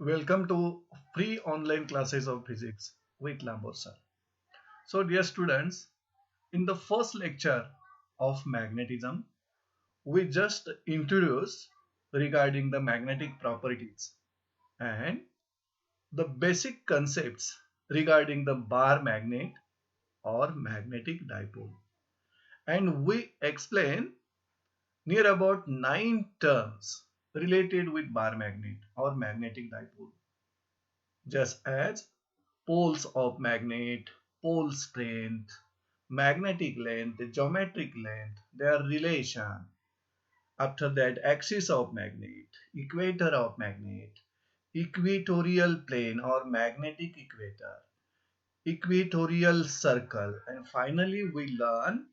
Welcome to free online classes of physics with Lambot sir. So dear students, in the first lecture of magnetism, we just introduced regarding the magnetic properties and the basic concepts regarding the bar magnet or magnetic dipole. And we explain near about 9 terms related with bar magnet or magnetic dipole, just as poles of magnet, pole strength, magnetic length, geometric length, their relation. After that, axis of magnet, equator of magnet, equatorial plane or magnetic equator, equatorial circle, and finally we learn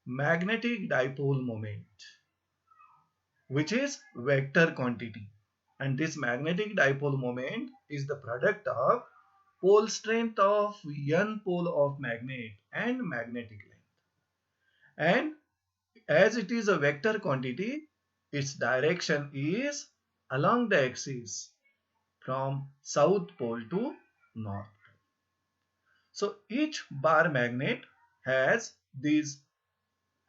magnetic dipole moment, which is vector quantity. And this magnetic dipole moment is the product of pole strength of one pole of magnet and magnetic length. And as it is a vector quantity, its direction is along the axis from south pole to north. So each bar magnet has these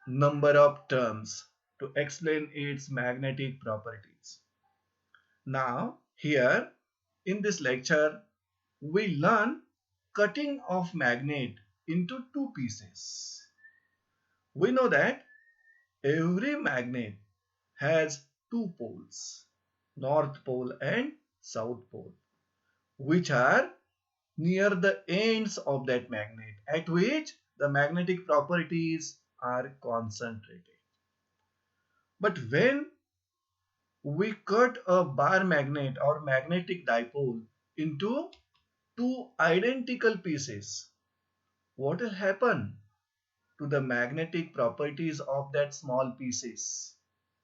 number of terms to explain its magnetic properties. Now here in this lecture we learn cutting of magnet into two pieces. We know that every magnet has two poles, north pole and south pole, which are near the ends of that magnet at which the magnetic properties are concentrated. But when we cut a bar magnet or magnetic dipole into two identical pieces, what will happen to the magnetic properties of that small pieces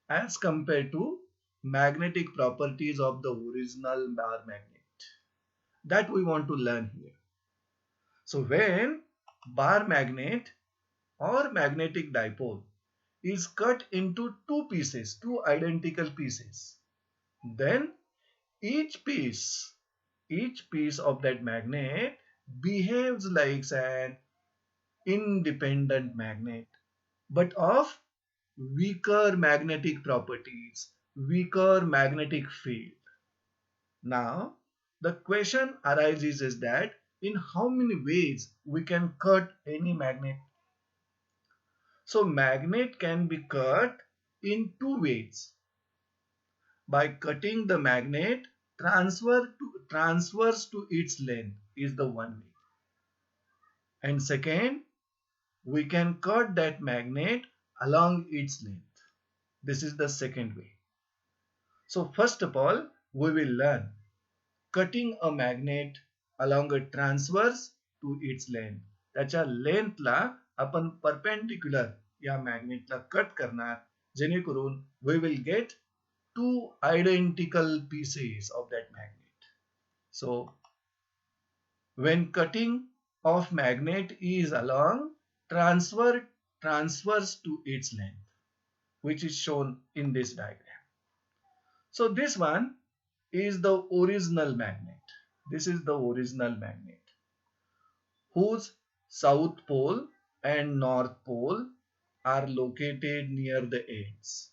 as compared to magnetic properties of the original bar magnet? That we want to learn here. So when bar magnet or magnetic dipole is cut into two pieces, two identical pieces, then each piece, each piece of that magnet behaves like an independent magnet, but of weaker magnetic properties, weaker magnetic field. Now, the question arises is that in how many ways we can cut any magnet? So, magnet can be cut in two ways. By cutting the magnet transverse to its length is the one way. And second, we can cut that magnet along its length. This is the second way. So first of all, we will learn cutting a magnet along a transverse to its length. त्याच्या लेंथला आपण perpendicular या मॅग्नेटला cut करणार, जेणेकरून we will get two identical pieces of that magnet. So when cutting of magnet is along transverse to its length, which is shown in this diagram. So this one is the original magnet. This is the original magnet whose south pole and north pole are located near the ends.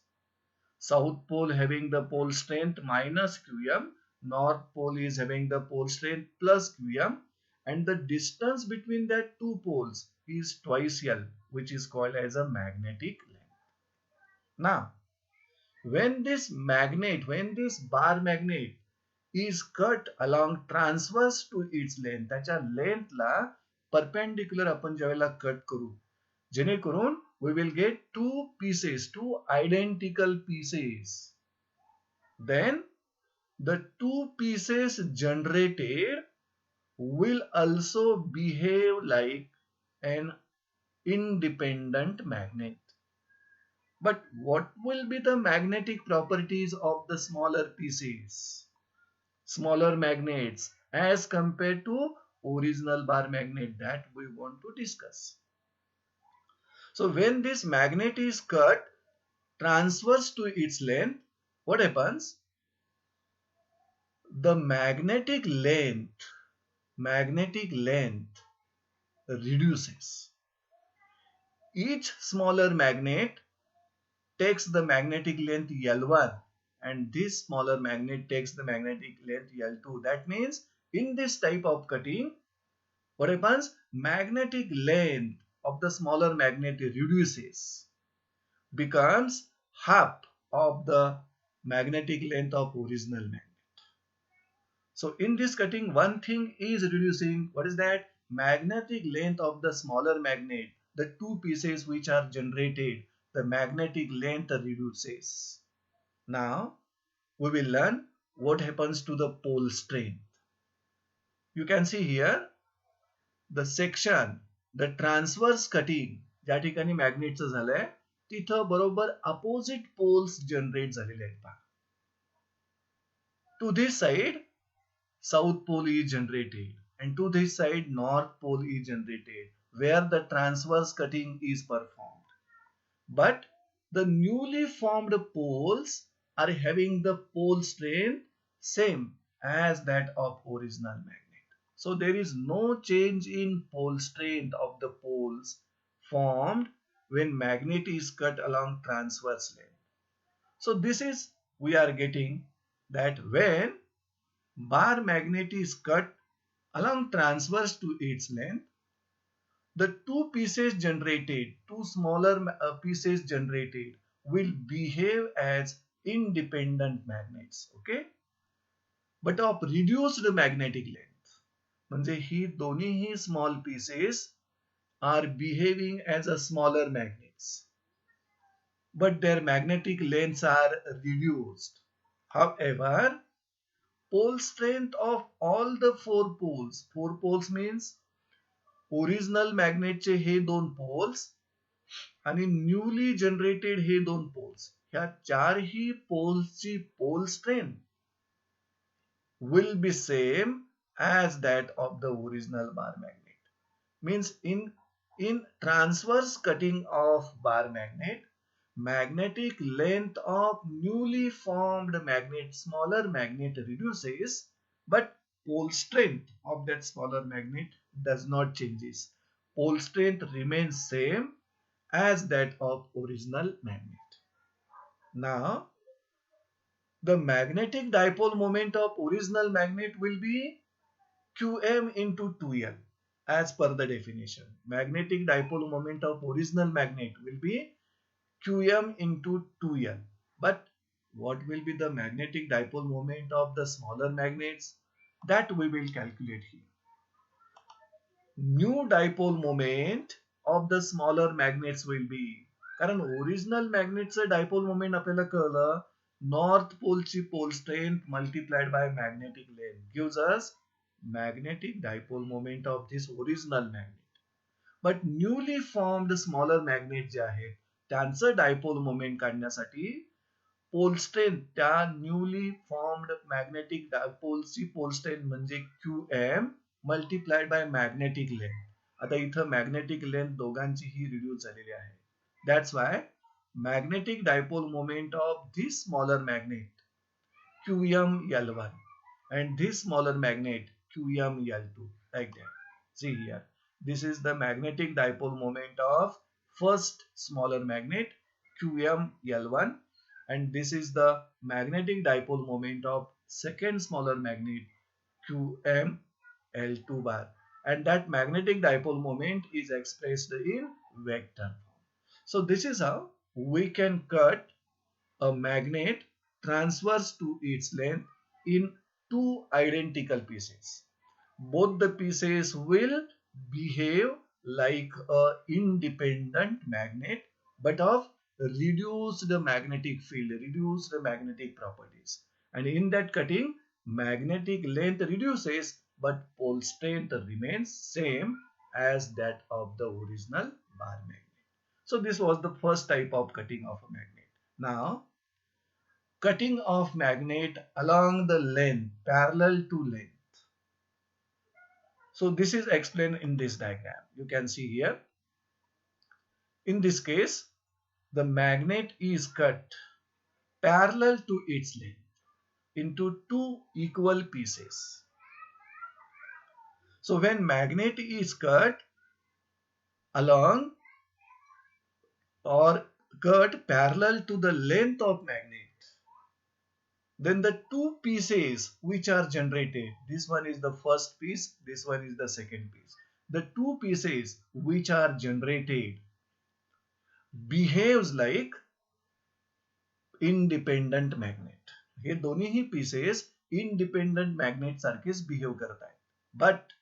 South pole having the pole strength minus Qm, north pole is having the pole strength plus Qm, and the distance between that two poles is twice L, which is called as a magnetic length. Now, when this bar magnet is cut along transverse to its length, त्याच्या लेंथला perpendicular आपण ज्यावेळेला cut करू, जेणेकरून we will get two pieces, two identical pieces. Then the two pieces generated will also behave like an independent magnet. But what will be the magnetic properties of the smaller pieces, smaller magnets, as compared to original bar magnet? That we want to discuss. So when this magnet is cut transverse to its length, what happens? the magnetic length reduces. Each smaller magnet takes the magnetic length L1 and this smaller magnet takes the magnetic length L2. That means in this type of cutting, what happens? Magnetic length of the smaller magnet reduces, becomes half of the magnetic length of original magnet. So in this cutting, one thing is reducing. What is that? Magnetic length of the smaller magnet. The two pieces which are generated, the magnetic length reduces. Now we will learn what happens to the pole strength. You can see here the section, the transverse cutting ज्या ठिकाणी मॅग्नेटचं झालंय तिथं बरोबर opposite poles generate झालेले आहेत पहा. To this side south pole is generated and to this side north pole is generated where the transverse cutting is performed. But the newly formed poles are having the pole strength same as that of original magnet. So there is no change in pole strength of the poles formed when magnet is cut along transverse length. So this is we are getting that when bar magnet is cut along transverse to its length, the two smaller pieces generated will behave as independent magnets. Okay, but of reduced magnetic length, म्हणजे ही दोन्हीही small pieces are behaving as a smaller magnets, but their magnetic lengths are reduced. However, pole strength of all the four poles means original मॅग्नेटचे हे दोन poles आणि newly generated हे दोन poles, ह्या चारही पोल्सची pole strength will be same as that of the original bar magnet. Means in transverse cutting of bar magnet, magnetic length of newly formed magnet, smaller magnet reduces, but pole strength of that smaller magnet does not changes. Pole strength remains same as that of original magnet. Now, the magnetic dipole moment of original magnet will be Qm into 2L as per the definition. Magnetic dipole moment of original magnet will be Qm into 2L. But what will be the magnetic dipole moment of the smaller magnets? That we will calculate here. New dipole moment of the smaller magnets will be, कारण original मॅग्नेटचं dipole moment आपल्याला कळलं, north पोलची pole strength multiplied by magnetic length gives us magnetic dipole moment of this original magnet. But newly formed smaller magnet जे आहेत त्यांचं dipole moment काढण्यासाठी pole strength, त्या न्यूली फॉर्म्ड मॅग्नेटिक डायपोलची पोल स्ट्रेंथ म्हणजे Qm multiplied by magnetic length. आता इथं magnetic length दोघांचीही रिड्यूस झालेली आहे. That's why magnetic dipole moment of this smaller magnet Qm L1 and this smaller magnet Qm L2 like that. See here, this is the magnetic dipole moment of first smaller magnet Qm L1 and this is the magnetic dipole moment of second smaller magnet Qm L2 bar, and that magnetic dipole moment is expressed in vector. So this is how we can cut a magnet transverse to its length in two identical pieces. Both the pieces will behave like a independent magnet but of reduced magnetic field, reduced magnetic properties. And in that cutting, magnetic length reduces but pole strength remains same as that of the original bar magnet. So this was the first type of cutting of a magnet. Now, cutting of magnet along the length, parallel to length. So this is explained in this diagram. You can see here. In this case, the magnet is cut parallel to its length. into two equal pieces. So when magnet is cut along or cut parallel to the length of magnet, then the two pieces which are generated, this one is the first piece, this one is the second piece. The two pieces which are generated behaves like independent magnet. हे दोन्हीही pieces independent magnet सारखेच behave करत आहेत. But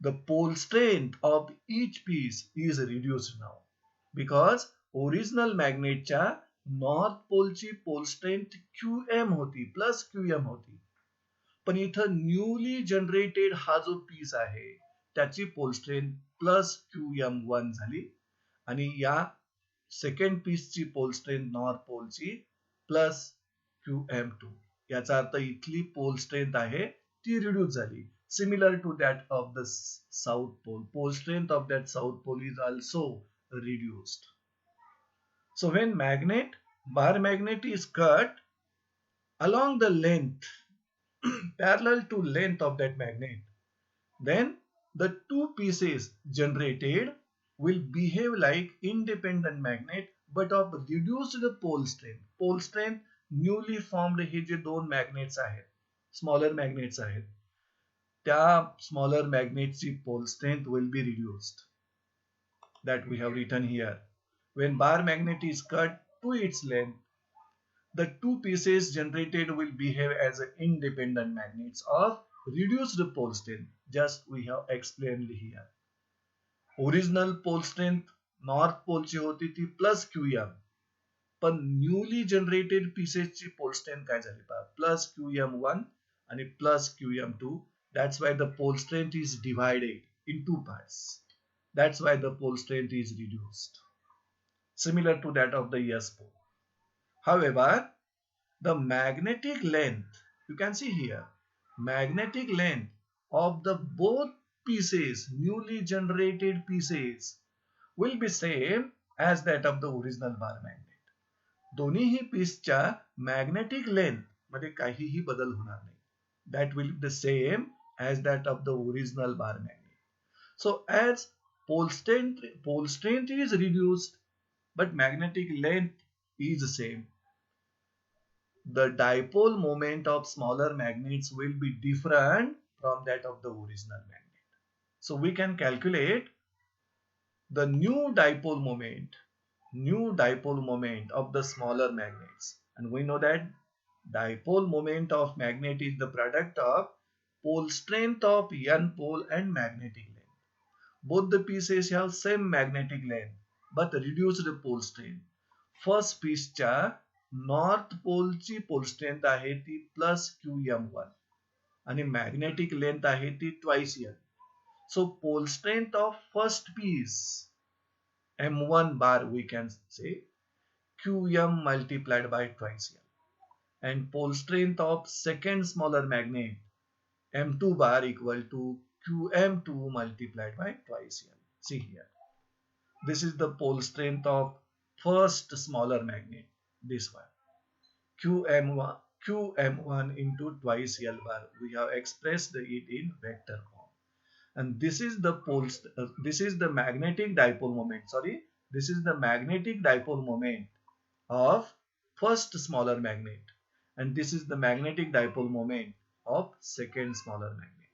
the pole strength of each piece is reduced now because original magnetच्या north पोलची pole strength QM होती plus QM होती. पण इथं न्यूली जनरेटेड हा जो पीस आहे त्याची पोल स्ट्रेंथ प्लस QM1 झाली आणि या सेकंड पीसची पोल स्ट्रेंथ नॉर्थ पोलची प्लस QM2. याचा अर्थ इथली पोल स्ट्रेंथ आहे ती रिड्यूस झाली. Similar to that of the south pole. Pole strength of that south pole is also reduced. So when bar magnet is cut along the length, parallel to length of that magnet, then the two pieces generated will behave like independent magnet but of reduced pole strength. Pole strength newly formed हे जे दोन magnets आहेत, smaller magnets आहेत, त्या smaller magnetची pole strength will be reduced. That we have written here. When bar magnet is cut to its length, the two pieces generated will behave as independent magnets of reduced pole strength. Just we have explained here. Original pole strength north pole ची होती ती plus QM. पण newly generated pieces ची pole strength काय झाली पहा plus QM1 आणि plus QM2. That's why the pole strength is divided in two parts. That's why the pole strength is reduced. Similar to that of the S pole. However, the magnetic length, you can see here, magnetic length of the both pieces, newly generated pieces, will be same as that of the original bar magnet. दोन्हीही पीसच्या magnetic length मध्ये काहीही बदल होणार नाही. That will be the same as that of the original bar magnet. So as pole strength is reduced, but magnetic length is the same. The dipole moment of smaller magnets will be different from that of the original magnet. So we can calculate the new dipole moment of the smaller magnets. And we know that dipole moment of magnet is the product of pole strength of N pole and magnetic length. Both the pieces have same magnetic length but reduced pole strength. First pieceच्या north पोलची pole strength आहे ती plus QM1 आणि magnetic length आहे ती twice L. So pole strength of first piece M1 bar we can say QM multiplied by twice L, and pole strength of second smaller magnet M2 bar equal to QM2 multiplied by twice L. See here, this is the pole strength of first smaller magnet, this one QM1 into twice L bar. We have expressed it in vector form, and this is the magnetic dipole moment. This is the magnetic dipole moment of first smaller magnet, and this is the magnetic dipole moment of second smaller magnet.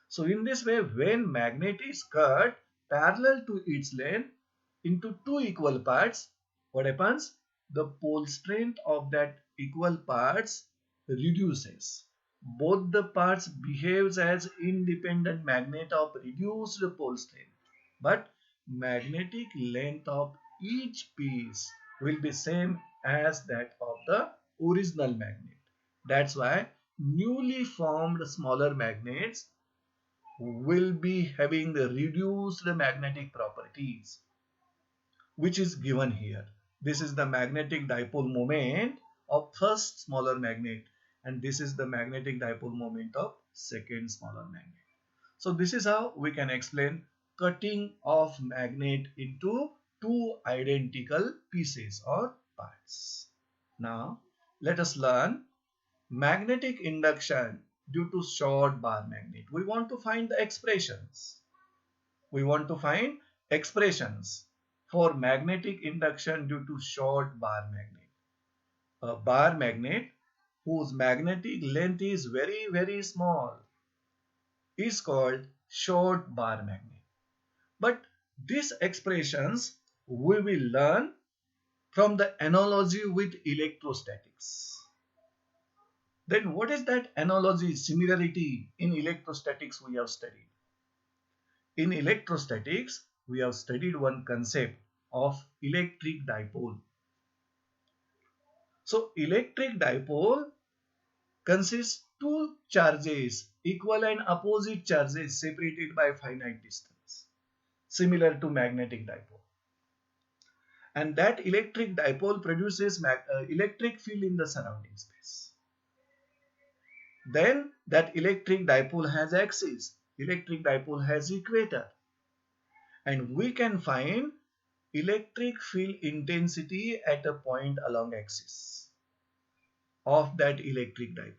So in this way, when magnet is cut parallel to its length into two equal parts, what happens? The pole strength of that equal parts reduces. Both the parts behaves as independent magnet of reduced pole strength, but magnetic length of each piece will be same as that of the original magnet. That's why newly formed smaller magnets will be having the reduced magnetic properties, which is given here. This is the magnetic dipole moment of first smaller magnet, and this is the magnetic dipole moment of second smaller magnet. So this is how we can explain cutting of magnet into two identical pieces or parts. Now let us learn magnetic induction due to short bar magnet. We want to find the expressions. We want to find expressions for magnetic induction due to short bar magnet. A bar magnet whose magnetic length is very small is called short bar magnet. But these expressions we will learn from the analogy with electrostatics. Then what is that analogy, similarity in electrostatics we have studied? In electrostatics, we have studied one concept of electric dipole. So electric dipole consists two charges, equal and opposite charges separated by finite distance, similar to magnetic dipole. And that electric dipole produces electric field in the surrounding space. Then that electric dipole has axis, electric dipole has equator, and we can find electric field intensity at a point along axis of that electric dipole.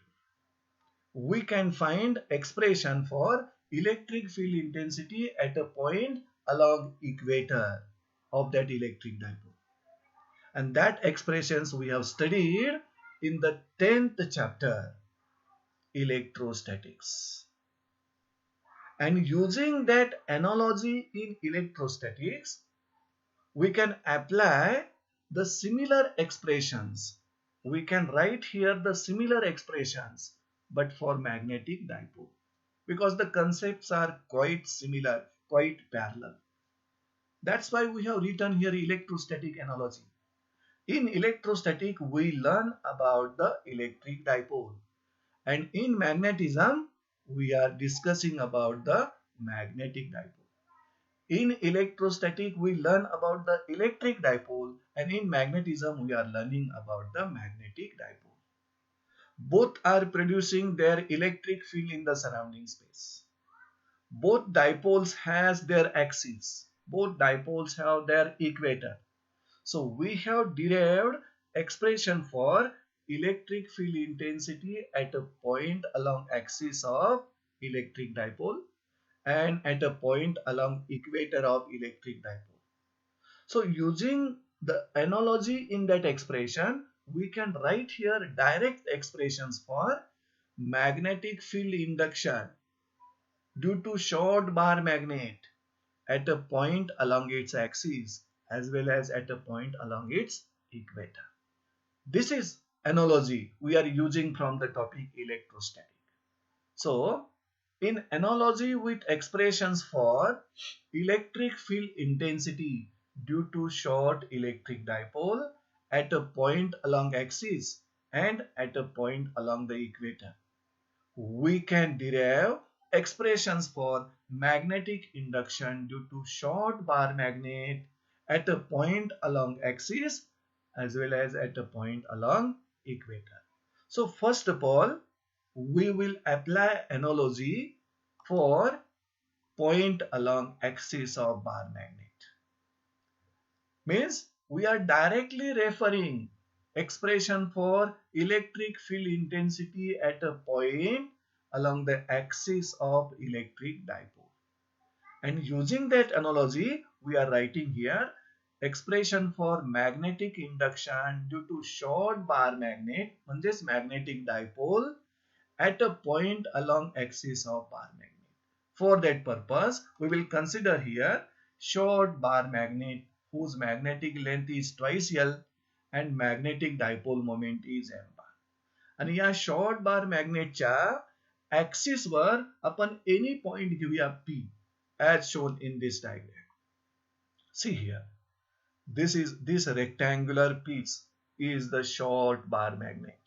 We can find expression for electric field intensity at a point along equator of that electric dipole. And that expressions we have studied in the 10th chapter, electrostatics. And using that analogy in electrostatics, we can apply the similar expressions. We can write here the similar expressions, but for magnetic dipole, because the concepts are quite similar, quite parallel. That's why we have written here electrostatic analogy. In electrostatic, we learn about the electric dipole, and in magnetism, we are discussing about the magnetic dipole. In electrostatic, we learn about the electric dipole, and in magnetism, we are learning about the magnetic dipole. Both are producing their electric field in the surrounding space. Both dipoles has their axis. Both dipoles have their equator. So we have derived expression for electric field intensity at a point along axis of electric dipole and at a point along equator of electric dipole. So using the analogy in that expression, we can write here direct expressions for magnetic field induction due to short bar magnet at a point along its axis as well as at a point along its equator. This is analogy we are using from the topic electrostatic. So in analogy with expressions for electric field intensity due to short electric dipole at a point along axis and at a point along the equator, we can derive expressions for magnetic induction due to short bar magnet at a point along axis as well as at a point along equator. So first of all, we will apply analogy for point along axis of bar magnet. Means we are directly referring expression for electric field intensity at a point along the axis of electric dipole. And using that analogy, we are writing here expression for magnetic induction due to short bar magnet, म्हणजेच magnetic dipole at a point along axis of bar magnet. For that purpose, we will consider here short bar magnet whose magnetic length is twice L and magnetic dipole moment is m bar. आणि या short बार मॅग्नेटच्या axis वर आपण any point घेऊया P as shown in this diagram. See here, this rectangular piece is the short bar magnet.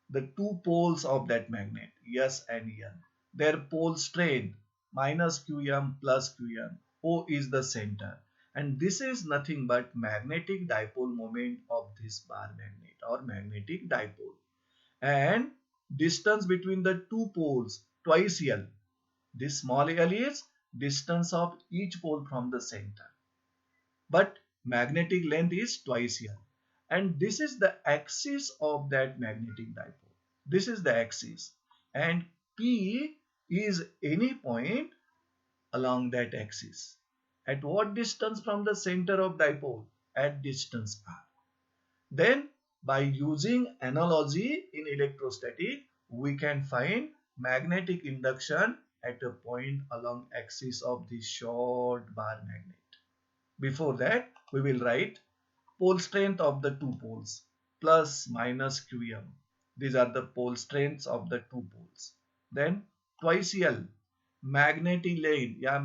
The two poles of that magnet, S and N, their pole strength minus Qm plus Qm. O is the center, and this is nothing but magnetic dipole moment of this bar magnet or magnetic dipole. And distance between the two poles twice L. This small l is distance of each pole from the center. But magnetic length is twice L. And this is the axis of that magnetic dipole. This is the axis, and P is any point along that axis. At what distance from the center of dipole? At distance r. Then by using analogy in electrostatic, we can find magnetic induction at a point along axis of the short bar magnet. Before that, we will write pole strength of the two poles plus minus Qm. These are the pole strengths of the two poles. Then twice L magnetic lane या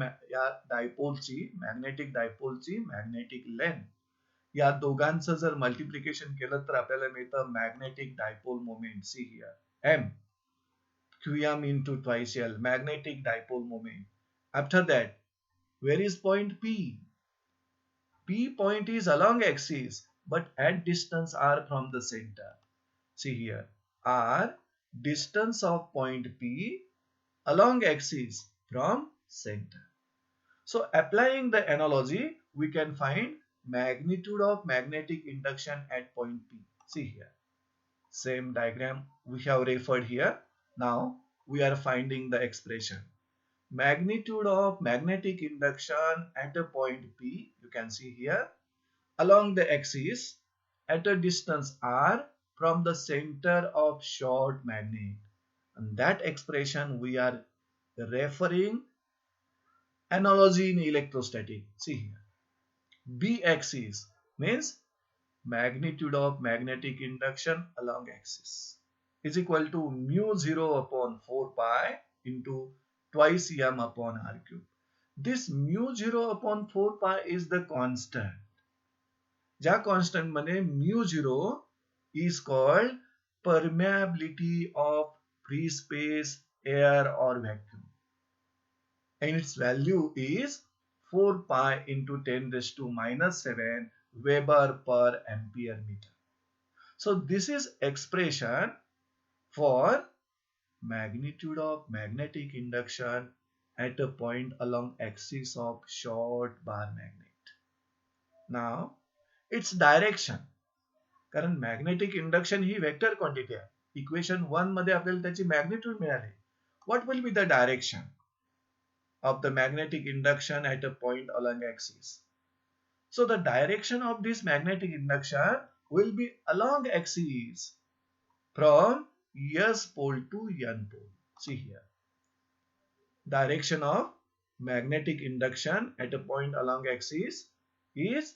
डायपोलची magnetic डायपोलची magnetic length या दोघांचं जर multiplication केलं तर आपल्याला मिळतं magnetic dipole moment. See here m qm into twice L magnetic dipole moment. After that, where is point P? P point is along axis but at distance r from the center. See here, r distance of point P along axis from center. So applying the analogy, we can find magnitude of magnetic induction at point P. See here, same diagram we have referred here. Now we are finding the expression. Magnitude of magnetic induction at a point P, you can see here, along the axis at a distance r from the center of short magnet. And that expression we are referring analogy in electrostatic. See here, B axis means magnitude of magnetic induction along axis is equal to mu 0 upon 4 pi into twice m upon r cube. This mu 0 upon 4 pi is the constant. ज्या constant मध्ये mu 0 is called permeability of free space, air or vacuum, and its value is 4 pi into 10 raised to minus 7 Weber per ampere meter. So this is expression for magnitude of magnetic induction at a point along axis of short bar magnet. Now its direction, कारण magnetic induction ही vector quantity आहे. Equation 1 मध्ये आपल्याला त्याची magnitude मिळाली. What will be the direction of the magnetic induction at a point along axis? So the direction of this magnetic induction will be along axis from S pole to N pole. See here, direction of magnetic induction at a point along axis is,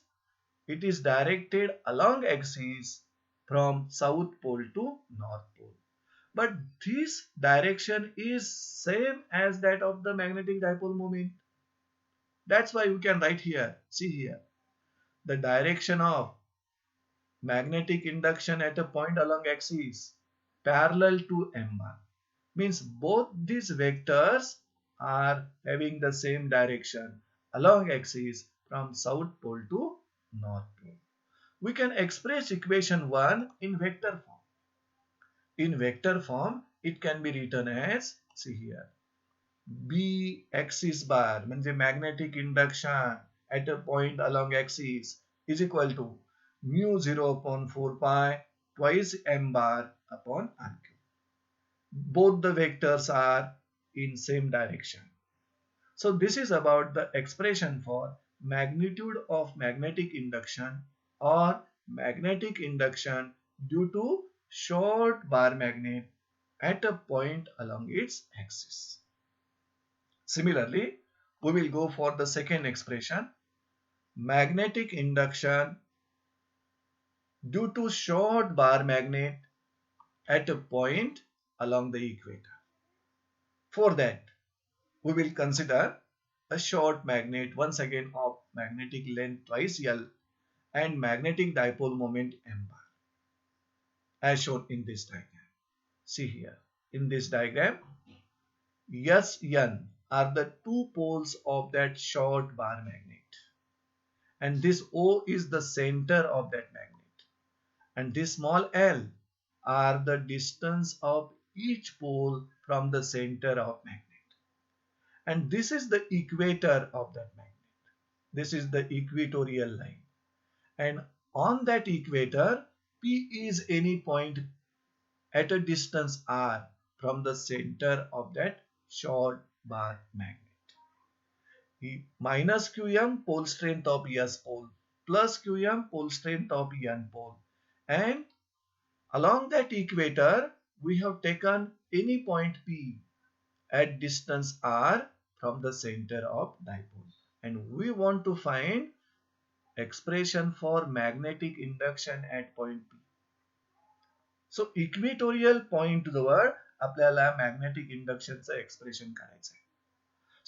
it is directed along axis from south pole to north pole. But this direction is same as that of the magnetic dipole moment. That's why we can write here, see here, the direction of magnetic induction at a point along axis parallel to m bar means both these vectors are having the same direction along axis from south pole to north pole. We can express equation 1 in vector form. In vector form, it can be written as, see here, B axis bar म्हणजे magnetic induction at a point along axis is equal to mu 0 upon 4 pi twice m bar upon r cube. Both the vectors are in same direction. So this is about the expression for magnitude of magnetic induction or magnetic induction due to short bar magnet at a point along its axis. Similarly, we will go for the second expression, magnetic induction due to short bar magnet at a point along the equator. For that, we will consider a short magnet once again of magnetic length twice L and magnetic dipole moment m bar as shown in this diagram. See here, in this diagram, S, N are the two poles of that short bar magnet, and this O is the center of that magnet, and this small l are the distance of each pole from the center of magnet. And this is the equator of that magnet. This is the equatorial line. And on that equator, P is any point at a distance r from the center of that short bar magnet. Minus qm pole strength of s pole plus qm pole strength of n pole, and along that equator we have taken any point P at distance r from the center of dipole, and we want to find expression for magnetic induction at point P. So equatorial point जवळ आपल्याला magnetic इंडक्शनचं expression करायचं आहे.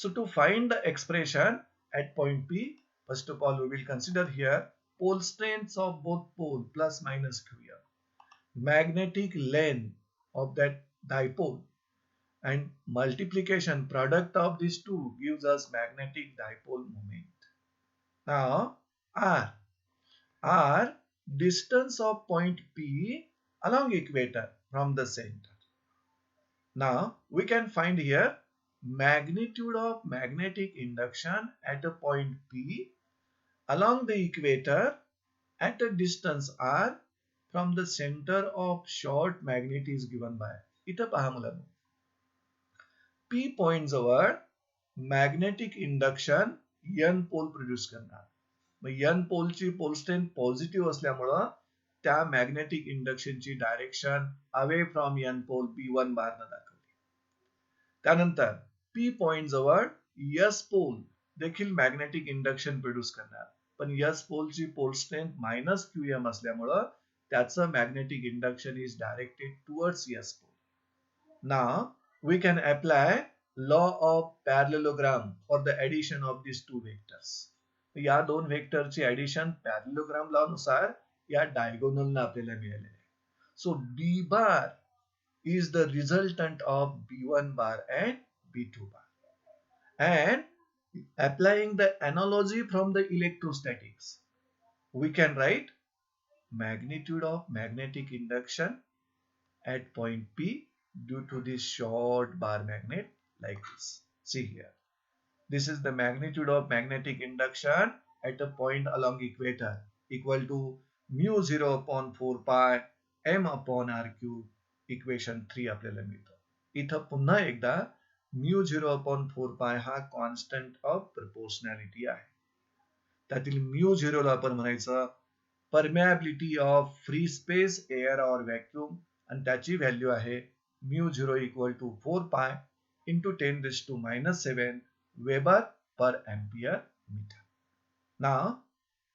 So to find the expression at point P, first of all we will consider here pole strengths of both pole plus minus qm, magnetic length of that dipole, and multiplication product of these two gives us magnetic dipole moment. Now r distance of point P along equator from the center. Now we can find here magnitude of magnetic induction at a point P along the equator at a distance r from the center of short magnet is given by. इथं पहा मुलांनो, P point जवळ magnetic induction n pole produce करणार. मग n पोलची pole strength positive असल्यामुळं त्या magnetic इंडक्शनची direction away from n pole p1 बारनं दाखवली. त्यानंतर P पॉइंट जवळ s पोल देखील मॅग्नेटिक इंडक्शन प्रोड्यूस करणार, पण s पोलची पोल स्ट्रेंथ मायनस qm असल्यामुळं त्याचं magnetic induction is directed towards s pole. Now we can apply law of parallelogram for the addition of these two vectors. या दोन वेक्टरची addition parallelogram law नुसार या diagonal ना आपल्याला मिळालेले आहे. सो b bar is the resultant of b1 bar and b2 bar. And applying the analogy from the electrostatics, we can write magnitude of magnetic induction at point P due to this short bar magnet like this. See here. This is the magnitude of magnetic induction at a point along equator equal to mu 0 upon 4 pi m upon r cube. Equation 3 आपल्याला मिळतं. इथं पुन्हा एकदा mu 0 upon 4 pi हा constant of proportionality आहे. त्यातील mu 0 ला आपण म्हणायचं permeability of free space air और व्हॅक्यूम, आणि त्याची व्हॅल्यू आहे mu 0 equal to 4 pi into 10 raised to minus 7 Weber per ampere meter. Now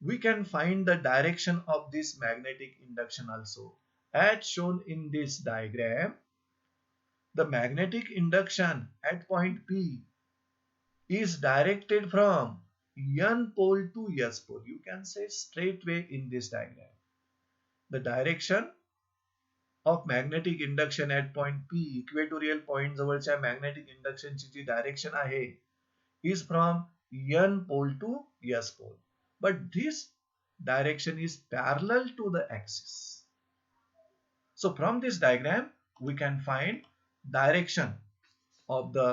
we can find the direction of this magnetic induction also. As shown in this diagram, the magnetic induction at point P is directed from n pole to s pole. You can say straightway in this diagram. The direction of magnetic induction at point P, equatorial point जवळच्या magnetic induction ची जी direction आहे is from n pole to s pole, but this direction is parallel to the axis. So from this diagram we can find direction of the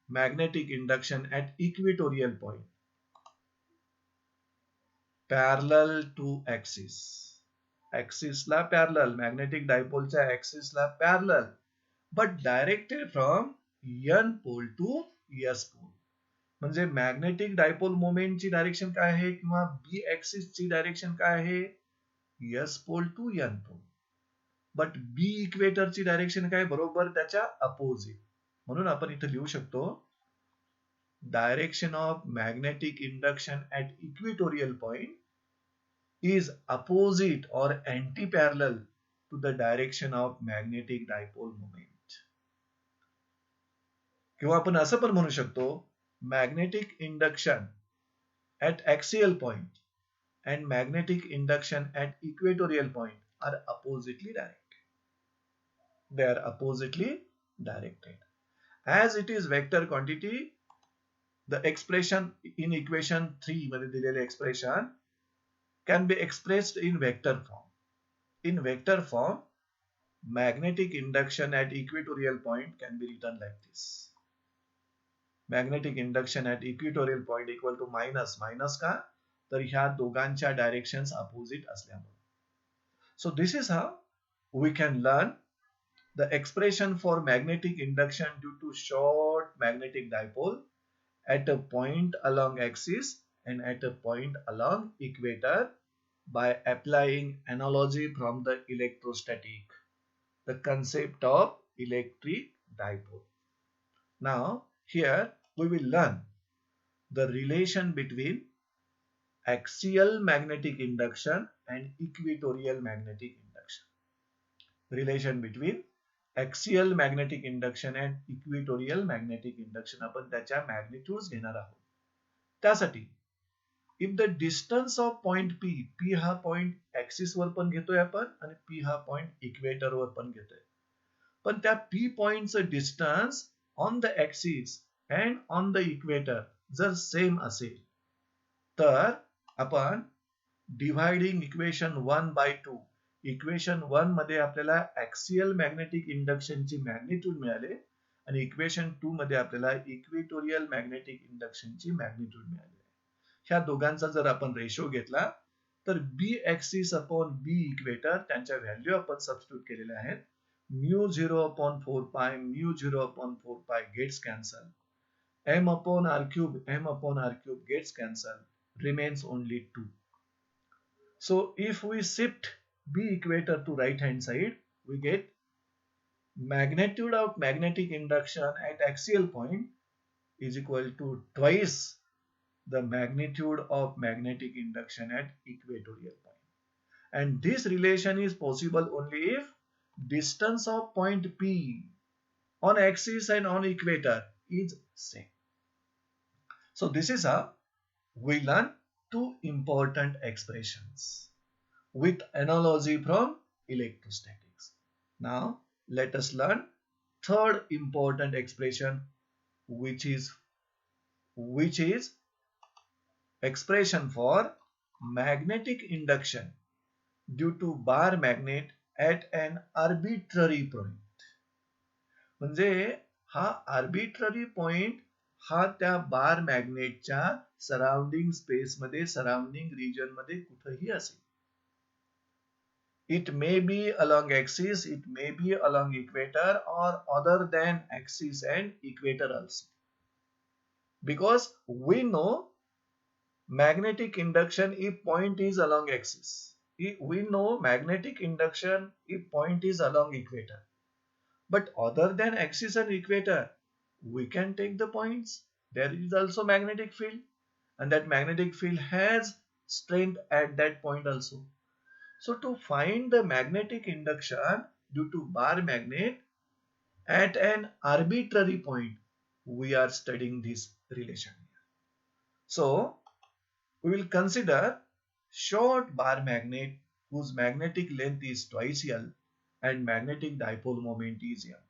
magnetic induction at equatorial point parallel to axis. Axis ला parallel, magnetic dipole च्या axis ला parallel, but directed from n pole to s pole. म्हणजे magnetic dipole मोमेंटची direction काय आहे किंवा B axis ची direction काय आहे s pole to n pole, but B इक्वेटरची डायरेक्शन काय बरोबर त्याच्या अपोजिट. म्हणून आपण इथे लिहू शकतो direction of magnetic induction at equatorial point is opposite or anti-parallel to the direction of magnetic dipole moment. किंवा आपण असं पण म्हणू शकतो magnetic induction at axial point and magnetic induction at equatorial point are oppositely directed. They are oppositely directed. As it is vector quantity, the expression in equation 3 मध्ये दिलेले expression can be expressed in vector form. In vector form, magnetic induction at equatorial point can be written like this. Magnetic induction at equatorial point equal to minus. Minus का? तर ह्या दोघांच्या directions opposite असल्यामुळे. So this is how we can learn the expression for magnetic induction due to short magnetic dipole at a point along axis and at a point along equator by applying analogy from the electrostatic, the concept of electric dipole. Now, here we will learn the relation between axial magnetic induction and equatorial magnetic induction. Relation between axial magnetic induction and equatorial magnetic induction आपण त्याच्या मॅग्निट्यूड्स घेणार आहोत. त्यासाठी if the distance of point P, P हा point axis वर पण घेतोय आपण आणि पी हा पॉइंट इक्वेटर वर पण घेतोय. पण त्या पी पॉइंटचं distance on the axis and on the equator जर सेम असेल तर आपण डिव्हायडिंग इक्वेशन 1 बाय 2, इक्वेशन 1 मध्ये आपल्याला ऍक्सियल मॅग्नेटिक इंडक्शनची मॅग्निट्यूड मिळाले आणि इक्वेशन 2 मध्ये आपल्याला इक्वेटोरियल मॅग्नेटिक इंडक्शनची मॅग्निट्यूड मिळाली. ह्या दोघांचा जर आपण रेशो घेतला तर B axis upon B equator त्यांच्या व्हॅल्यू आपण सबस्टिट्यूट केलेल्या आहेत. Mu 0 upon 4 pi, mu 0 upon 4 pi gets cancel. m upon r cube gets cancelled, remains only 2. So if we shift B equator to right hand side, we get magnitude of magnetic induction at axial point is equal to twice the magnitude of magnetic induction at equatorial point. And this relation is possible only if distance of point P on axis and on equator is same. So this is how we learn two important expressions with analogy from electrostatics. Now let us learn third important expression, which is expression for magnetic induction due to bar magnet at an arbitrary point. म्हणजे हा arbitrary point हा त्या bar मॅग्नेटच्या surrounding space मध्ये, surrounding region मध्ये कुठेही असेल. It may be along axis, it may be along equator or other than axis and equator also. Because we know magnetic induction if point is along axis. We know magnetic induction if point is along equator. But other than axis and equator, we can take the points. There is also magnetic field, and that magnetic field has strength at that point also. So to find the magnetic induction due to bar magnet at an arbitrary point, we are studying this relation here. So we will consider short bar magnet whose magnetic length is twice L and magnetic dipole moment is M.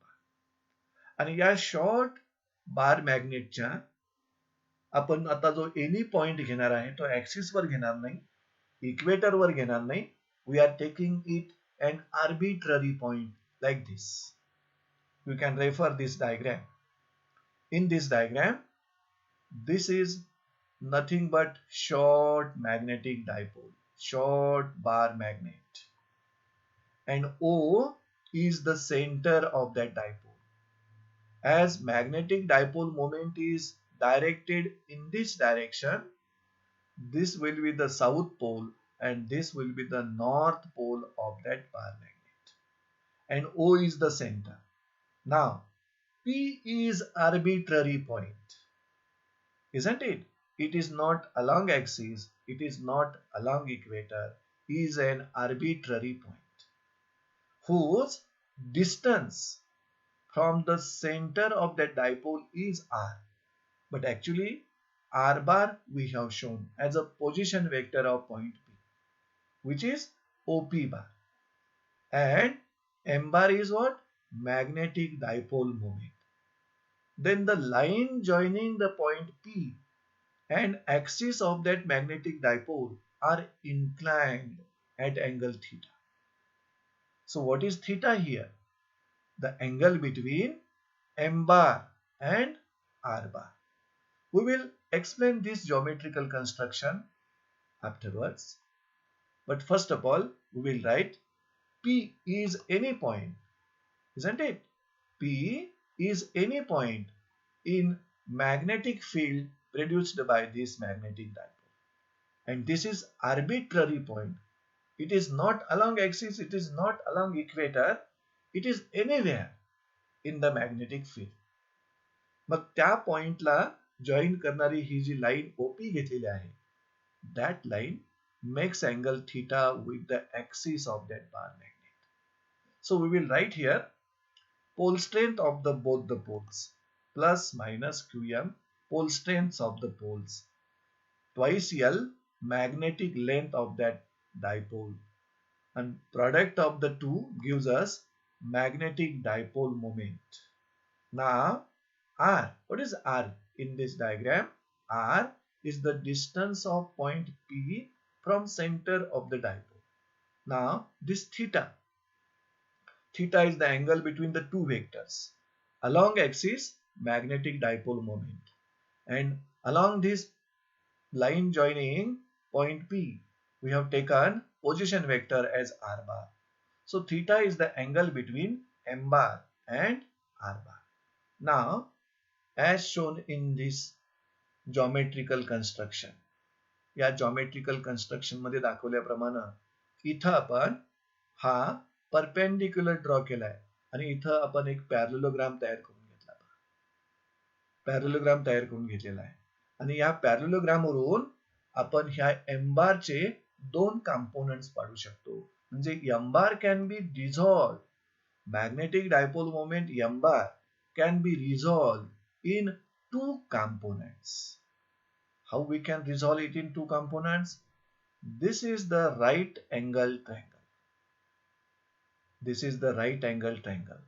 आणि या short बार मॅग्नेटच्या आपण आता जो any point घेणार आहे तो axis वर घेणार नाही, इक्वेटर वर घेणार नाही. We are taking it an arbitrary point like this. You can refer this diagram. In this diagram, this is nothing but short magnetic dipole, short bar magnet, and O is the center of that dipole. As magnetic dipole moment is directed in this direction, this will be the south pole and this will be the north pole of that bar magnet. And O is the center. Now, P is arbitrary point, isn't it? It is not along axis, it is not along equator, it is an arbitrary point whose distance from the center of that dipole is r. But actually, r bar we have shown as a position vector of point P, which is OP bar. And m bar is what? Magnetic dipole moment. Then the line joining the point P and axis of that magnetic dipole are inclined at angle theta. So what is theta here? The angle between m bar and r bar. We will explain this geometrical construction afterwards. But first of all, we will write P is any point isn't it? P is any point in magnetic field produced by this magnetic dipole. And this is arbitrary point. It is not along axis, it is not along equator, it is anywhere in the magnetic field. मग त्या पॉइंटला join करणारी ही जी line OP घेतलेली आहे, that line makes angle theta with the axis of that bar magnet. So we will write here pole strength of the both the poles plus minus qm pole strengths of the poles twice L magnetic length of that dipole, and product of the two gives us magnetic dipole moment. Now R, what is R in this diagram? R is the distance of point P from center of the dipole. Now this theta is the angle between the two vectors. Along axis magnetic dipole moment, and along this line joining point P we have taken position vector as R bar. So theta is the angle between M bar and R bar. Now as shown in this geometrical construction, या geometrical construction मध्ये दाखवल्याप्रमाणे इथं आपण हा perpendicular draw केलाय आणि इथं आपण एक पॅरलोग्राम तयार करून घेतला, पॅरलोग्राम तयार करून घेतलेला आहे. आणि या पॅरलोग्राम वरून आपण ह्या एम बार चे दोन कंपोनेंट्स पाडू शकतो. म्हणजे M bar can be resolved, magnetic dipole moment M bar can be resolved in two components. How we can resolve it in two components? This is the right angle triangle. This is the right angle triangle.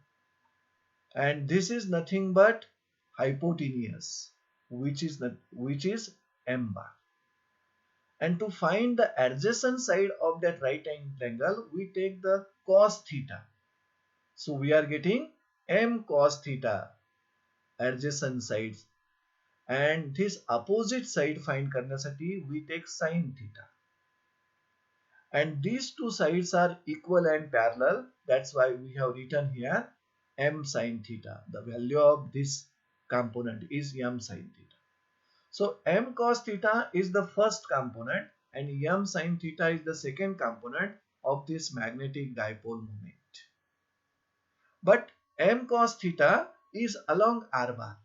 And this is nothing but hypotenuse, which is M bar. And to find the adjacent side of that right angle triangle, we take the cos theta. So we are getting M cos theta adjacent sides, and this opposite side find करण्यासाठी we take sin theta, and these two sides are equal and parallel. That's why we have written here M sin theta. The value of this component is M sin theta. So M cos theta is the first component and M sin theta is the second component of this magnetic dipole moment. But M cos theta is along R bar.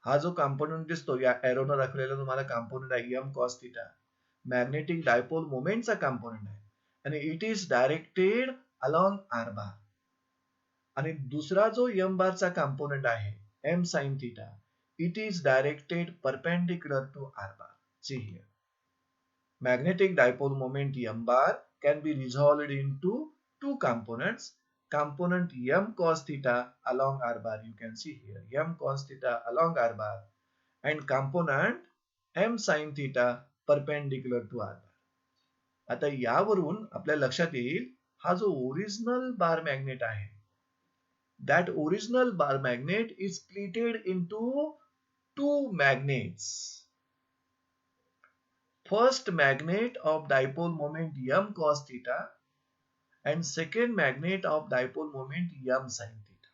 हा जो component दिसतो या एरोनं दाखवलेला तुम्हाला component आहे M cos theta, magnetic dipole मोमेंटचा component आहे आणि it is directed along R bar. आणि दुसरा जो M बारचा कंपोनेंट आहे M sin theta, it is directed perpendicular to R bar. See here, magnetic dipole moment M bar can be resolved into two components. Component M cos theta along R bar, you can see here M cos theta along R bar, and component M sin theta perpendicular to R bar. आता यावरून आपल्या लक्षात येईल हा जो original बार magnet आहे, that original bar magnet is splitted into two magnets. First magnet of dipole moment M cos theta and second magnet of dipole moment M sin theta,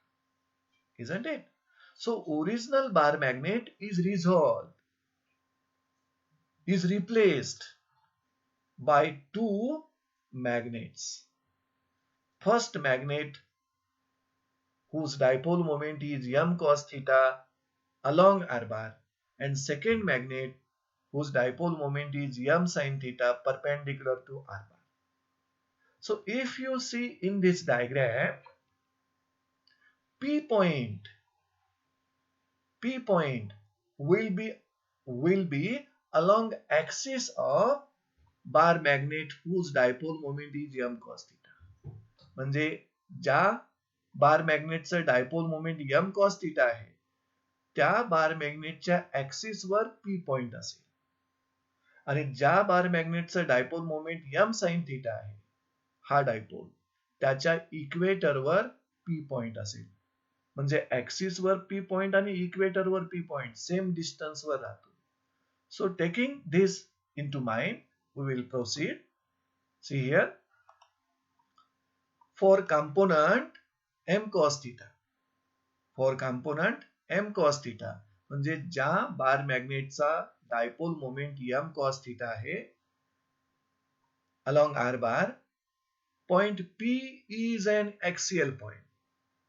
isn't it? So original bar magnet is resolved, is replaced by two magnets. First magnet whose dipole moment is M cos theta along R bar, and second magnet whose dipole moment is M sin theta perpendicular to R bar. So if you see in this diagram, P point will be along axis of bar magnet whose dipole moment is M cos theta. म्हणजे ज्या bar मॅग्नेटचं dipole moment M cos theta आहे त्या bar मॅग्नेटच्या axis वर P point असेल, आणि ज्या बार मॅग्नेटचं dipole moment M sin theta आहे हा डायपोल त्याच्या इक्वेटरवर P पॉइंट असेल. म्हणजे ऍक्सिस वर P पॉइंट आणि इक्वेटर वर P पॉइंट सेम डिस्टन्स वर राहतो. So taking this into mind we will proceed. See here, for component m cos theta. For component m cos theta म्हणजे ज्या bar मॅग्नेटचा dipole moment m cos theta आहे along r bar, point P is an axial point.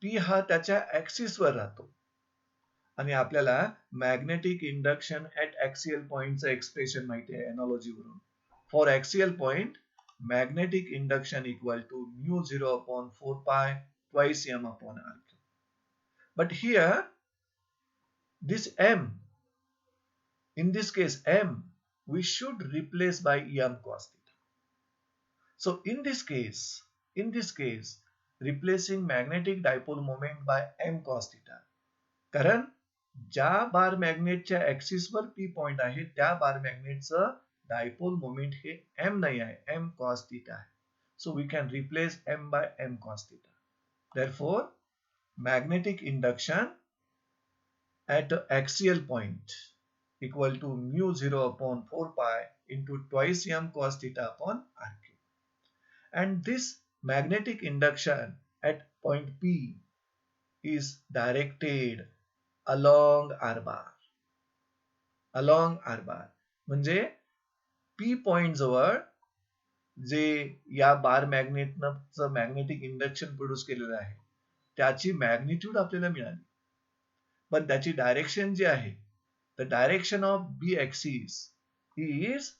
P हा त्याच्या axis वर राहतो आणि आपल्याला magnetic induction at axial पॉइंटचं एक्सप्रेशन माहिती आहे एनॉलॉजी वरून. For axial point magnetic induction equal to mu 0 upon 4 pi twice m upon r cube. But here this m, in this case m, we should replace by m cos theta. So in this case replacing magnetic dipole moment by m cos theta, कारण ज्या बार मॅग्नेटच्या axis वर P point आहे त्या बार मॅग्नेटचं dipole moment हे m नाही आहे, m cos theta आहे. So we can replace m by m cos theta. Therefore magnetic induction at axial point equal to mu 0 upon 4 pi into twice m cos theta upon r cube. And this magnetic induction at point P is directed along r bar. Along r bar म्हणजे P point जवळ जे या बार मॅग्नेटनं magnetic induction produce केलेलं आहे त्याची magnitude आपल्याला मिळाली, पण त्याची डायरेक्शन जी आहे the direction of B axis is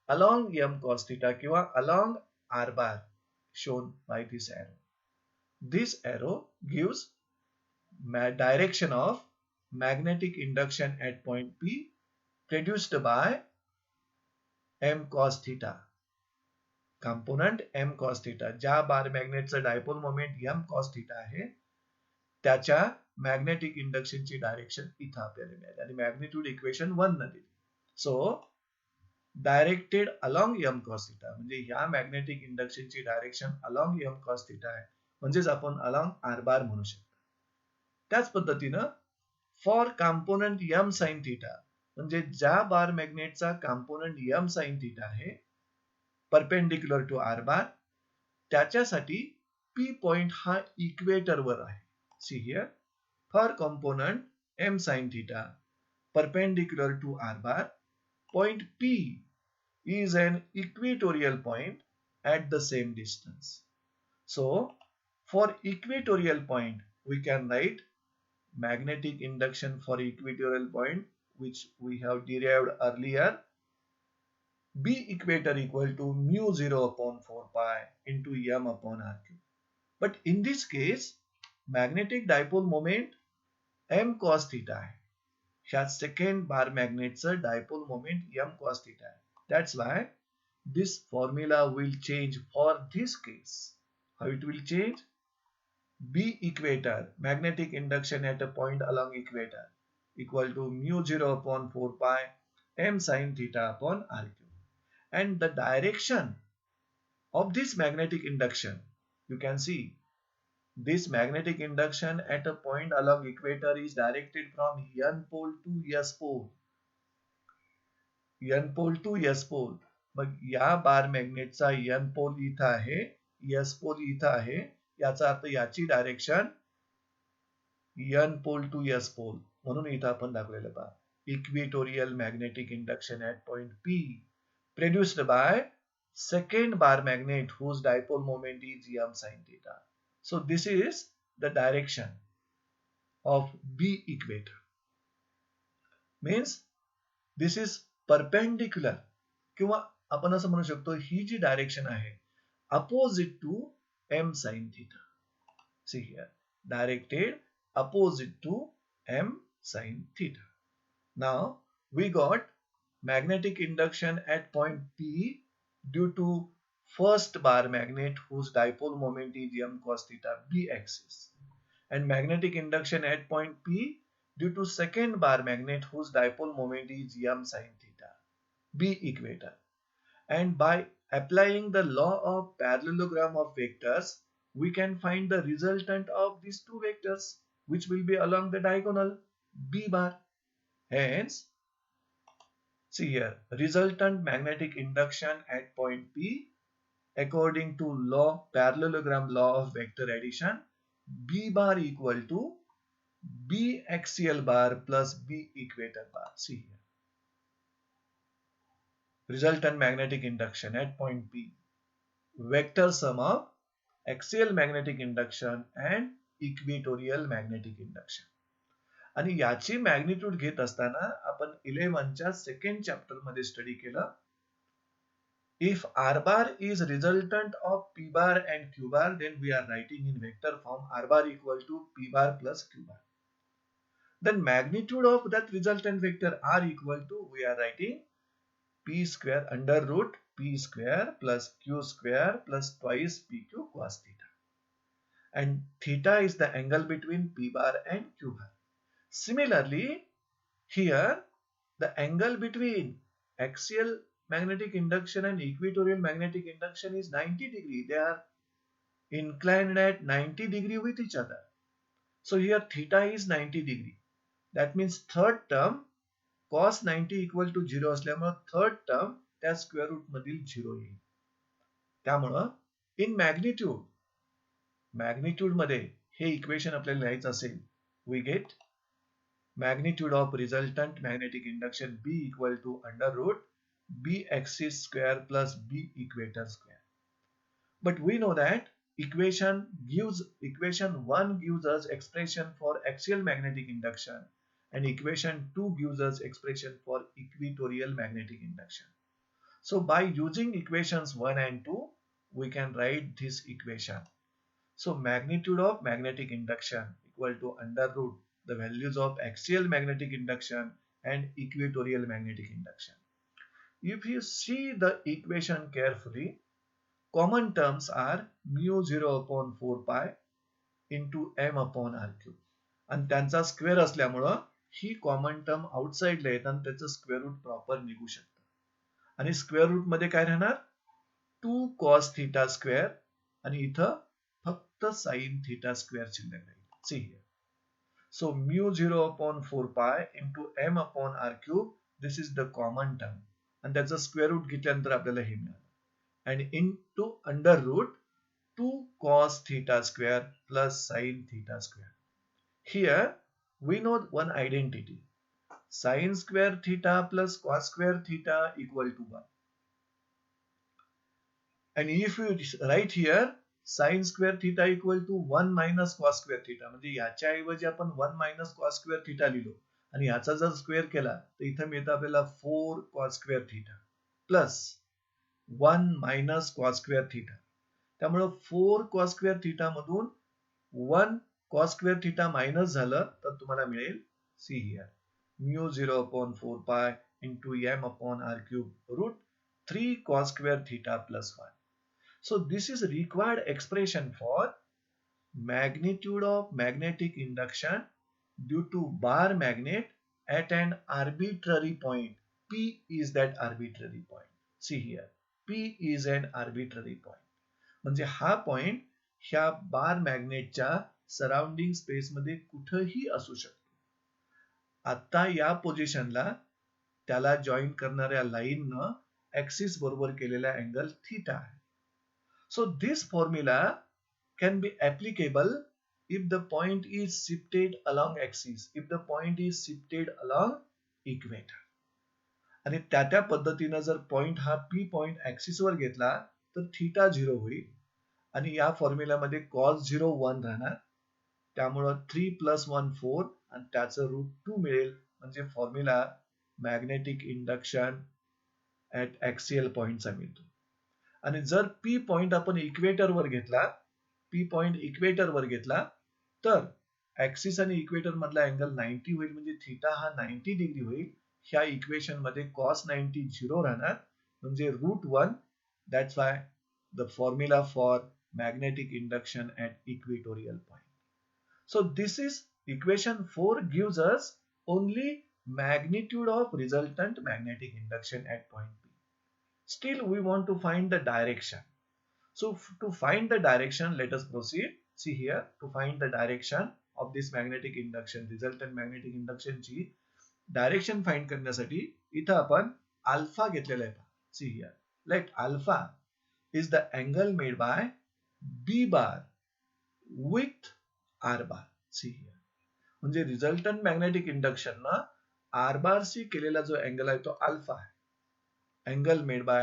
along m cos theta किंवा along r bar shown by this arrow. This arrow gives direction of magnetic induction at point P produced by m cos theta. Component m cos theta. ज्या bar मॅग्नेटचं dipole moment m cos theta आहे त्याच्या magnetic इंडक्शनची direction इथं आपल्याला मिळाली आणि magnitude equation 1 न दिली. So directed along m cos theta म्हणजे ह्या मॅग्नेटिक इंडक्शनची direction along m cos theta आहे, म्हणजेच आपण अलॉंग r bar म्हणू शकतो. त्याच पद्धतीनं for component m sin theta म्हणजे ज्या bar मॅग्नेटचा component m sin theta आहे परपेंडिक्युलर टू r bar त्याच्यासाठी p पॉइंट हा इक्वेटर वर आहे. See here for component m sin theta perpendicular to r bar, point P is an equatorial point at the same distance. So for equatorial point we can write magnetic induction for equatorial point which we have derived earlier, B equator equal to mu 0 upon 4 pi into m upon r cube. But in this case magnetic dipole moment m cos theta आहे. ह्या second bar मॅग्नेटचं dipole moment m cos theta आहे. That's why this formula will change for this case. How it will change? B equator, magnetic induction at a point along equator, equal to mu 0 upon 4 pi m sin theta upon r cube. And the direction of this magnetic induction, you can see this magnetic induction at a point along equator is directed from n pole to s pole. n pole to s pole. मग या बार मॅग्नेटचा n पोल इथं आहे, s पोल इथं आहे, याचा अर्थ याची direction n pole to s pole म्हणून इथं आपण दाखवलेलं पहा. Equatorial magnetic induction at point P produced by second bar magnet whose dipole moment is m sin theta. So this is the direction of B equator. Means this is perpendicular किंवा आपण असं म्हणू शकतो ही जी डायरेक्शन आहे opposite to m sin theta. See here, directed opposite to m sin theta. Now we got magnetic induction at point P due to first bar magnet whose dipole moment is m cos theta B axis, and magnetic induction at point P due to second bar magnet whose dipole moment is m sin theta B equator. And by applying the law of parallelogram of vectors, we can find the resultant of these two vectors which will be along the diagonal B bar. Hence, see here, resultant magnetic induction at point P according to parallelogram law of vector addition B bar equal to B axial bar plus B equator bar. See here. Resultant magnetic induction at point P. Vector sum of axial magnetic induction and equatorial magnetic induction. आणि याची magnitude घेत असताना आपण 11च्या second chapter मध्ये study केलं. If R bar is resultant of P bar and Q bar, then we are writing in vector form R bar equal to P bar plus Q bar. Then magnitude of that resultant vector R equal to, we are writing P square under root P square plus Q square plus twice PQ cos theta. And theta is the angle between P bar and Q bar. Similarly, here the angle between axial magnetic induction and equatorial magnetic induction is 90 degree. They are inclined at 90 degree with each other. So here theta is 90 degree. That means third term cos 90 equal to 0 असल्यामुळे third term त्या square root मधील 0 येईल. त्यामुळं इन magnitude मध्ये हे equation आपल्याला लिहायचं असेल, we get magnitude of resultant magnetic induction B equal to under root B axis square plus B equator square. But we know that equation 1 gives us expression for axial magnetic induction and equation 2 gives us expression for equatorial magnetic induction. So by using equations 1 and 2, we can write this equation. So magnitude of magnetic induction equal to under root the values of axial magnetic induction and equatorial magnetic induction. If you see the equation carefully, common terms are mu 0 upon 4 pi into m upon r cube. आणि त्यांचा square असल्यामुळं ही common term आउटसाइडला येत आणि त्याचं square root proper निघू शकतं. आणि square root मध्ये काय राहणार? 2 cos theta स्क्वेअर आणि इथं फक्त sin theta स्क्वेअर शिल्लक राहील. See here. So mu 0 upon 4 pi into m upon r cube, this is the common term. And त्याचं स्क्वेअर रूट घेतल्यानंतर आपल्याला हे मिळालं. And into under root 2 cos theta square plus sin theta square. Here we know one identity. Sin square theta plus cos square theta equal to 1. And if you write here sin square theta equal to 1 minus cos square theta, म्हणजे याच्या ऐवजी आपण 1 minus cos square theta लिहिलो आणि याचा जर square केला तर इथं मिळतं आपल्याला 4 cos square theta plus 1 minus cos square theta. त्यामुळे 4 cos square theta मधून 1 cos square theta मायनस झालं तर तुम्हाला मिळेल, see here, mu 0 upon 4 pi into m upon r cube root 3 cos square theta plus 1. So this is required expression for magnitude of magnetic induction due to bar magnet at an arbitrary point. P is that arbitrary point. See here, P is an arbitrary point. म्हणजे हा point ह्या बार मॅग्नेटच्या surrounding space मध्ये कुठेही असू शकतो. आता या पोझिशनला त्याला जॉईन करणाऱ्या लाईननं ऍक्सिस बरोबर केलेला अँगल थीटा आहे. So this formula can be applicable if the point is shifted along axis, if the point is shifted along equator. आणि त्या पद्धतीनं जर पॉइंट हा P पॉइंट ऍक्सिस वर घेतला तर थीटा 0 होईल आणि या फॉर्म्युलामध्ये cos 0 1 राहणार. त्यामुळं 3 plus 1 4 आणि त्याचं रूट 2 मिळेल. म्हणजे formula magnetic induction at axial पॉइंटचा मिळतो. आणि जर P पॉइंट आपण इक्वेटर वर घेतला तर ऍक्सिस आणि इक्वेटर मधला अँगल 90 होईल. म्हणजे थीटा हा 90 डिग्री होईल. ह्या इक्वेशन मध्ये cos 90 0 राहणार म्हणजे root 1. That's why the formula for magnetic induction at equatorial point. So this is equation 4 gives us only magnitude of resultant magnetic induction at point P. Still we want to find the direction. So to find the direction, let us proceed. See here, to find the direction of this magnetic induction, resultant magnetic induction ची direction find करण्यासाठी इथं आपण alpha घेतलेला आहे. See here, let alpha is the angle made by B bar with R bar. See here. म्हणजे resultant magnetic induction ना R bar सी केलेला जो अँगल आहे तो अल्फा आहे. Angle made by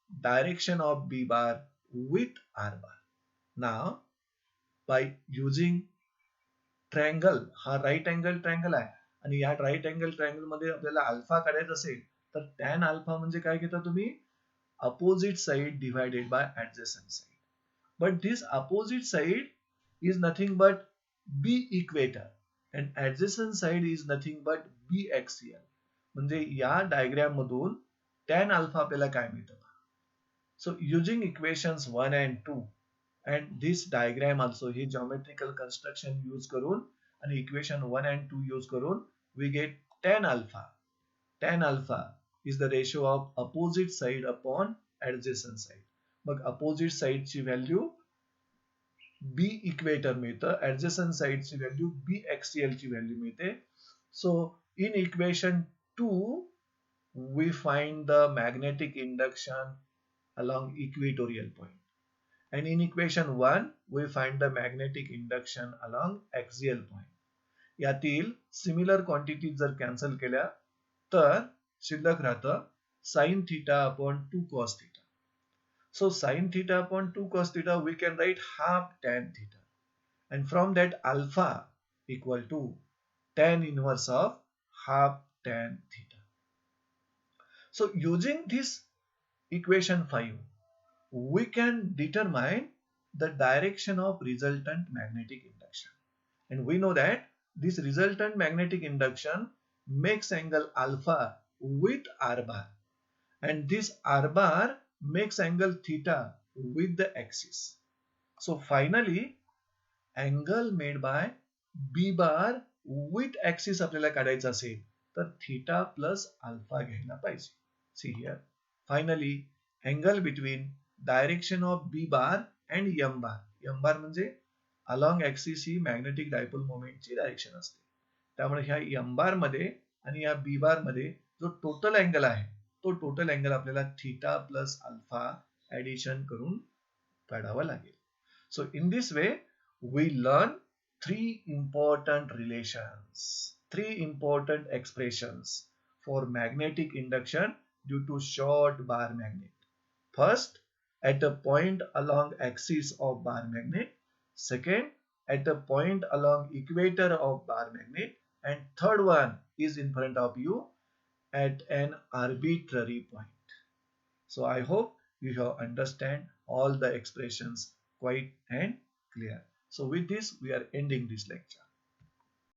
direction of B bar with R bar. Now, by using triangle, हा right angle triangle आहे आणि या राईट अँगल ट्रायंगल मध्ये आपल्याला अल्फा काढायचा असेल तर टॅन अल्फा म्हणजे काय घेता तुम्ही? Opposite side divided by adjacent side. But this opposite side is nothing but B equator and adjacent side is nothing but B axial. म्हणजे या डायग्राम मधून टॅन अल्फा आपल्याला काय मिळतं? So using equations 1 and 2 and this diagram also, ही geometrical construction use करून आणि equation 1 and 2 use करून we get tan alpha. Tan alpha is the ratio of opposite side upon adjacent side. Mug opposite side ची value b equator मिळतं, adjacent side ची value b axial ची value मिळते. So in equation 2 we find the magnetic induction along equatorial point. And in equation 1, we find the magnetic induction along axial point. यातील similar quantities जर cancel केल्या तर शिल्लक राहतं sin theta upon 2 cos theta. So sin theta upon 2 cos theta, we can write half tan theta. And from that alpha equal to tan inverse of half tan theta. So using this equation 5, we can determine the direction of resultant magnetic induction. And we know that this resultant magnetic induction makes angle alpha with R bar. And this R bar makes angle theta with the axis. So finally, angle made by B bar with axis आपल्याला काढायचा असेल तर theta plus alpha घ्यायला पाहिजे. See here. Finally, angle between direction of B bar and M bar. M bar म्हणजे along axis ही magnetic dipole मोमेंटची direction असते. त्यामुळे ह्या एम बार मध्ये आणि या बी बार मध्ये जो टोटल अँगल आहे तो टोटल अँगल आपल्याला थीटा प्लस अल्फा ऍडिशन करून काढावा लागेल. So in this way we learn three important relations, three important expressions for magnetic induction due to short bar magnet. First, at a point along axis of bar magnet. Second, at a point along equator of bar magnet. And third one is in front of you at an arbitrary point. So I hope you have understand all the expressions quite and clear. So with this, we are ending this lecture.